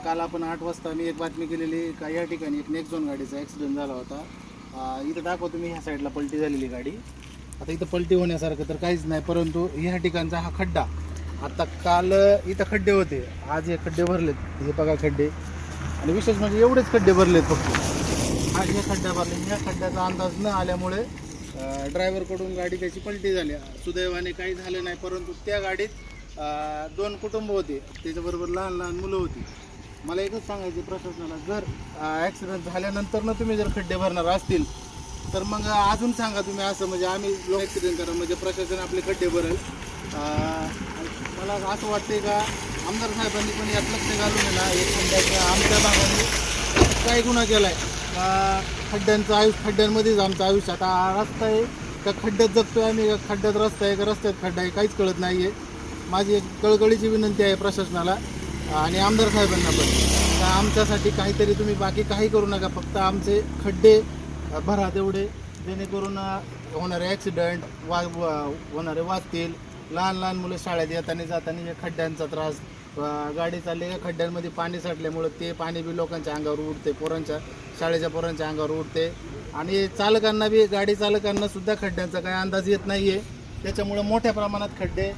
काल आपण 8 वाजता मी एक बातमी केलेली का या ठिकाणी एक नेक्झॉन गाडीचा ॲक्सिडेंट झाला होता. इथं दाखवतो मी ह्या साईडला पलटी झालेली गाडी. आता इथं पलटी होण्यासारखं तर काहीच नाही, परंतु ह्या ठिकाणचा हा खड्डा, आता काल इथं खड्डे होते, आज हे खड्डे भरलेत. हे बघा खड्डे, आणि विशेष म्हणजे एवढेच खड्डे भरलेत फक्त. आज हे खड्डा भरले, ह्या खड्ड्याचा अंदाज न आल्यामुळे ड्रायव्हरकडून गाडी त्याची पलटी झाली. सुदैवाने काही झालं नाही, परंतु त्या गाडीत 2 कुटुंब होते, त्याच्याबरोबर लहान लहान मुलं होती. मला एकच सांगायचं प्रशासनाला, जर ॲक्सिडेंट झाल्यानंतर ना तुम्ही जर खड्डे भरणार असतील तर मग अजून सांगा तुम्ही, असं म्हणजे आम्ही लोक ॲक्सिडेंट करा म्हणजे प्रशासन आपले खड्डे भरेल. मला असं वाटते का आमदार साहेबांनी पण यात लक्ष घालून ना, एक खड्ड्याच्या आमच्या भागाने काय गुन्हा केला आहे, खड्ड्यांचं आयुष्य, खड्ड्यांमध्येच आमचं आयुष्य. आता रस्ता आहे का खड्ड्यात जगतो आहे आम्ही, खड्ड्यात रस्ता आहे का रस्त्यात खड्डा आहे, काहीच कळत नाही आहे. माझी एक कळकळीची विनंती आहे प्रशासनाला आणि आमदार साहेबांना पण, का आमच्यासाठी काहीतरी तुम्ही, बाकी काही करू नका, फक्त आमचे खड्डे भरा तेवढे, जेणेकरून होणारे ॲक्सिडेंट होणारे वाचतील. लहान लहान मुलं शाळेत येताना जाताना हे खड्ड्यांचा त्रास, गाडी चालली का खड्ड्यांमध्ये पाणी साठल्यामुळं ते पाणी बी लोकांच्या अंगावर उडते, शाळेच्या पोरांच्या अंगावर उडते. आणि चालकांना बी, गाडी चालकांना सुद्धा खड्ड्यांचा काही अंदाज येत नाही आहे. त्याच्यामुळं मोठ्या प्रमाणात खड्डे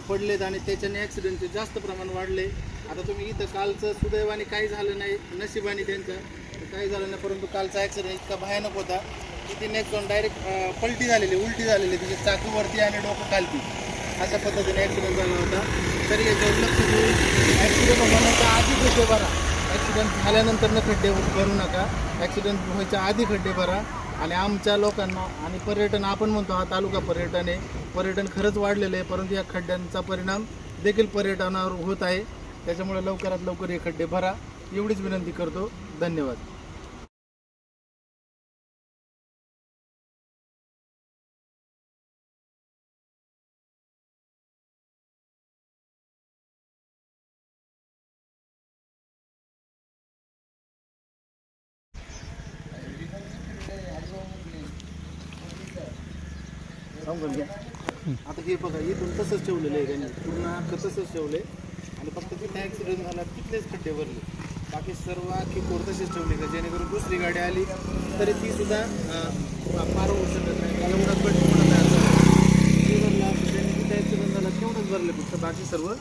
पडलेत आणि त्याच्याने ॲक्सिडेंटचे जास्त प्रमाण वाढले. आता तुम्ही इथं कालचं सुदैवाने काही झालं नाही, नशिबाने त्यांचं काही झालं नाही, परंतु कालचा ॲक्सिडेंट इतका भयानक होता की ती नेक्झॉन डायरेक्ट उलटी झालेली, तिची चाकूवरती आणि डोकं खालती, अशा पद्धतीने ॲक्सिडेंट झाला होता. तरी याच्यावर लक्ष देऊन ॲक्सिडेंट होण्याच्या आधी खड्डे भरा, ॲक्सिडेंट झाल्यानंतर न खड्डे भरू नका, ॲक्सिडेंट व्हायच्या आधी खड्डे भरा. आणि आमच्या लोकांना आणि पर्यटन, आपण म्हणतो हा तालुका पर्यटन आहे, पर्यटन खरंच वाढलेलं आहे, परंतु या खड्ड्यांचा परिणाम देखील पर्यटनावर होत आहे. त्याच्यामुळे लवकरात लवकर हे खड्डे भरा, एवढीच विनंती करतो. धन्यवाद. समजून घ्या. आता हे बघा, इथून तसंच ठेवलेलं आहे त्यांनी, पूर्ण अख्खं तसंच ठेवले आणि फक्त तिथे ॲक्सिडेंट झाला तिथलेच खड्डे भरले, बाकी सर्व अख्खी कोर तसेच ठेवले का जेणेकरून दुसरी गाडी आली तरी ती सुद्धा पार होऊ शकत नाही. त्याला एवढा कट होणार नाही, असं भरला त्यांनी तिथे ॲक्सिडेंट झाला तेवढंच भरले, फक्त बाकी सर्व